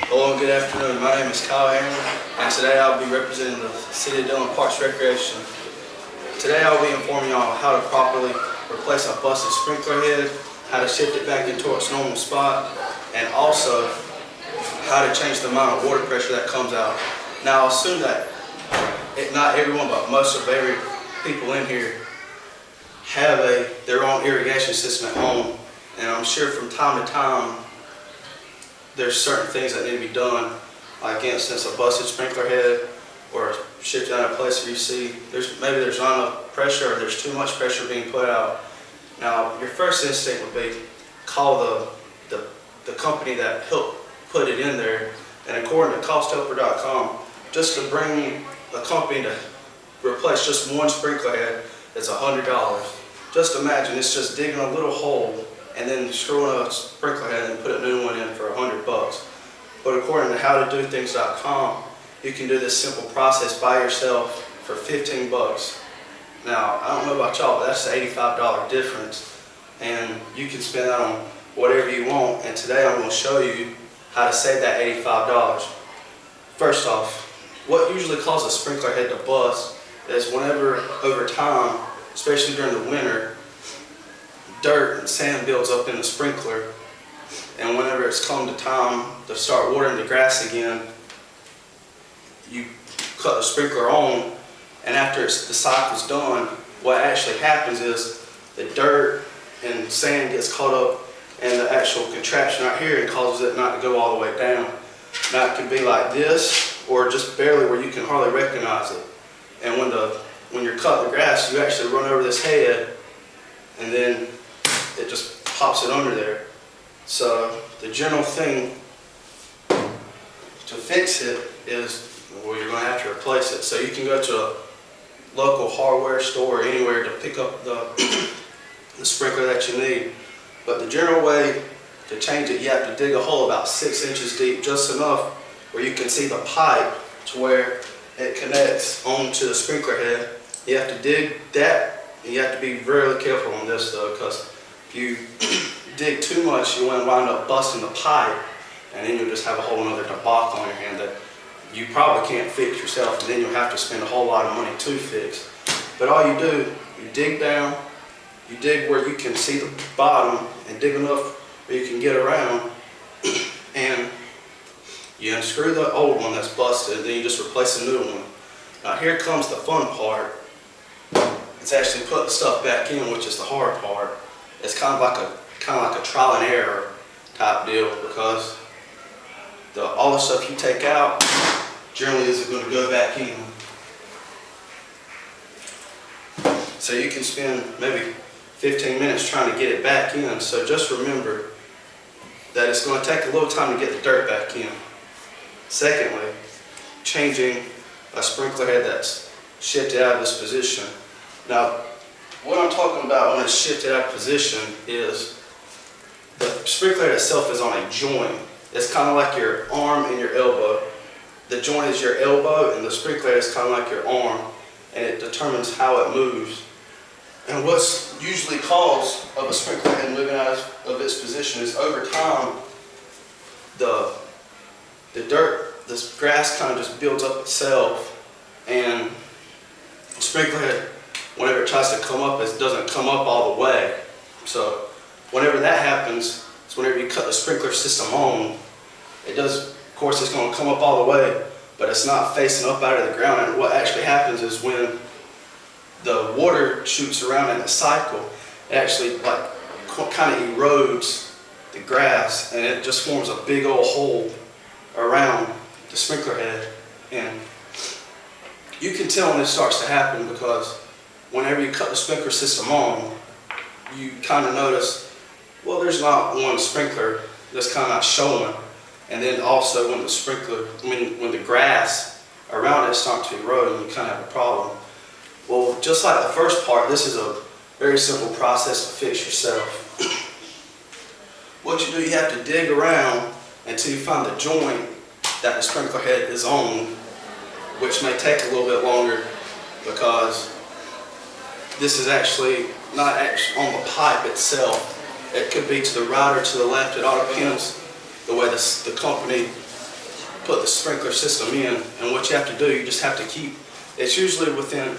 Hello, good afternoon. My name is Kyle Hamlin, and today I'll be representing the City of Dillon Parks Recreation. Today I'll be informing y'all how to properly replace a busted sprinkler head, how to shift it back into its normal spot, and also how to change the amount of water pressure that comes out. Now, I'll assume that not everyone, but most of every people in here have their own irrigation system at home, and I'm sure from time to time there's certain things that need to be done, like for instance a busted sprinkler head or shifted out of place where you see maybe there's not enough pressure or there's too much pressure being put out. Now, your first instinct would be call the company that helped put it in there, and according to costhelper.com, just to bring a company to replace just one sprinkler head is $100. Just imagine it's just digging a little hole and then screwing a sprinkler head and put a new one in for $100. But according to howtodothings.com, you can do this simple process by yourself for 15 bucks. Now, I don't know about y'all, but that's an $85 difference, and you can spend that on whatever you want. And today I'm going to show you how to save that $85. First off, what usually causes a sprinkler head to bust is whenever over time, especially during the winter, dirt and sand builds up in the sprinkler, and whenever it's come to time to start watering the grass again, you cut the sprinkler on, and after the cycle's done, what actually happens is the dirt and sand gets caught up in the actual contraption right here and causes it not to go all the way down. Now, it can be like this or just barely where you can hardly recognize it. And when you're cutting the grass, you actually run over this head and then it just pops it under there. So the general thing to fix it is, well, you're going to have to replace it. So you can go to a local hardware store or anywhere to pick up the sprinkler that you need. But the general way to change it, you have to dig a hole about 6 inches deep, just enough where you can see the pipe to where it connects onto the sprinkler head. You have to dig that, and you have to be really careful on this though, because if you dig too much, you want to wind up busting the pipe, and then you'll just have a whole other debacle on your hand that you probably can't fix yourself, and then you'll have to spend a whole lot of money to fix. But all you do, you dig down, you dig where you can see the bottom, and dig enough where you can get around, and you unscrew the old one that's busted, then you just replace a new one. Now here comes the fun part. It's actually putting the stuff back in, which is the hard part. It's kind of like a trial and error type deal, because all the stuff you take out generally isn't going to go back in. So you can spend maybe 15 minutes trying to get it back in. So just remember that it's going to take a little time to get the dirt back in. Secondly, changing a sprinkler head that's shifted out of this position. Now, what I'm talking about when it's shifted out of position is the sprinkler head itself is on a joint. It's kind of like your arm and your elbow. The joint is your elbow, and the sprinkler head is kind of like your arm, and it determines how it moves. And what's usually cause of a sprinkler head moving out of its position is over time, the dirt, this grass kind of just builds up itself, and the sprinkler head, whenever it tries to come up, it doesn't come up all the way. So whenever that happens, it's whenever you cut the sprinkler system on, it does, of course, it's going to come up all the way, but it's not facing up out of the ground. And what actually happens is when the water shoots around in a cycle, it actually kind of erodes the grass, and it just forms a big old hole around the sprinkler head. And you can tell when this starts to happen, because whenever you cut the sprinkler system on, you kind of notice, well, there's not one sprinkler that's kind of showing. And then also when the sprinkler, when the grass around it starts to erode, you kind of have a problem. Well, just like the first part, this is a very simple process to fix yourself. What you do, you have to dig around until you find the joint that the sprinkler head is on, which may take a little bit longer because this is actually not actually on the pipe itself. It could be to the right or to the left. It all depends the way the company put the sprinkler system in. And what you have to do, you just have to keep, it's usually within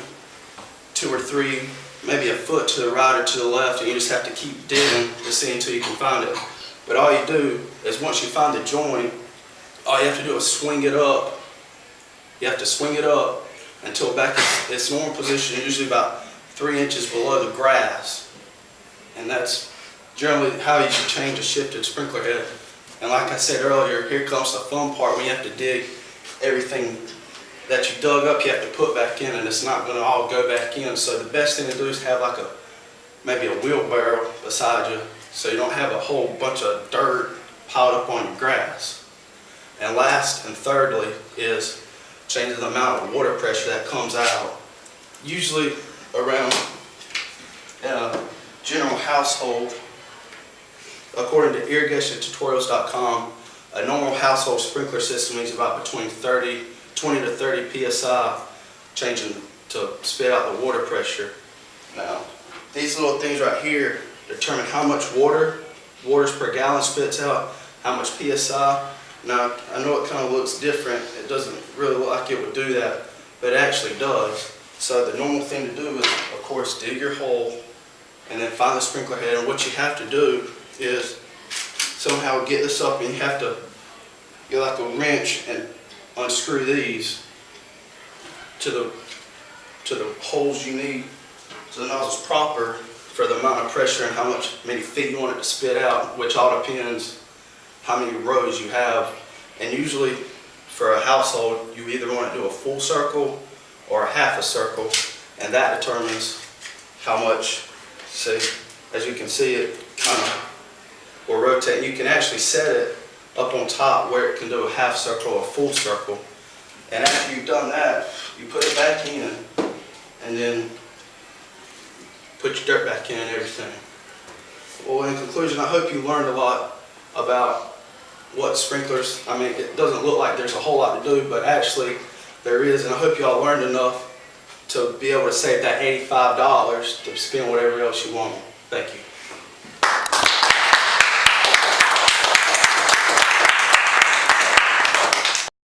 2 or 3, maybe a foot to the right or to the left, and you just have to keep digging to see until you can find it. But all you do is once you find the joint, all you have to do is swing it up. You have to swing it up until back in its normal position, usually about 3 inches below the grass. And that's generally how you should change a shifted sprinkler head. And like I said earlier, here comes the fun part when you have to dig everything that you dug up, you have to put back in, and it's not going to all go back in. So the best thing to do is have like maybe a wheelbarrow beside you, so you don't have a whole bunch of dirt piled up on your grass. And last and thirdly is changing the amount of water pressure that comes out. Usually around in a general household, according to irrigationtutorials.com, a normal household sprinkler system needs about between 20 to 30 psi changing to spit out the water pressure. Now, these little things right here determine how much waters per gallon spits out, how much psi. Now, I know it kind of looks different. It doesn't really look like it would do that, but it actually does. So the normal thing to do is, of course, dig your hole and then find the sprinkler head. And what you have to do is somehow get this up, and you have to get like a wrench and unscrew these to the holes you need so the nozzle's proper for the amount of pressure and how many feet you want it to spit out, which all depends how many rows you have. And usually for a household, you either want to do a full circle or a half a circle, and that determines how much. See, as you can see, it kind of will rotate. You can actually set it up on top where it can do a half circle or a full circle. And after you've done that, you put it back in and then put your dirt back in and everything. Well, in conclusion, I hope you learned a lot about what sprinklers, I mean, it doesn't look like there's a whole lot to do, but actually there is, and I hope you all learned enough to be able to save that $85 to spend whatever else you want. Thank you.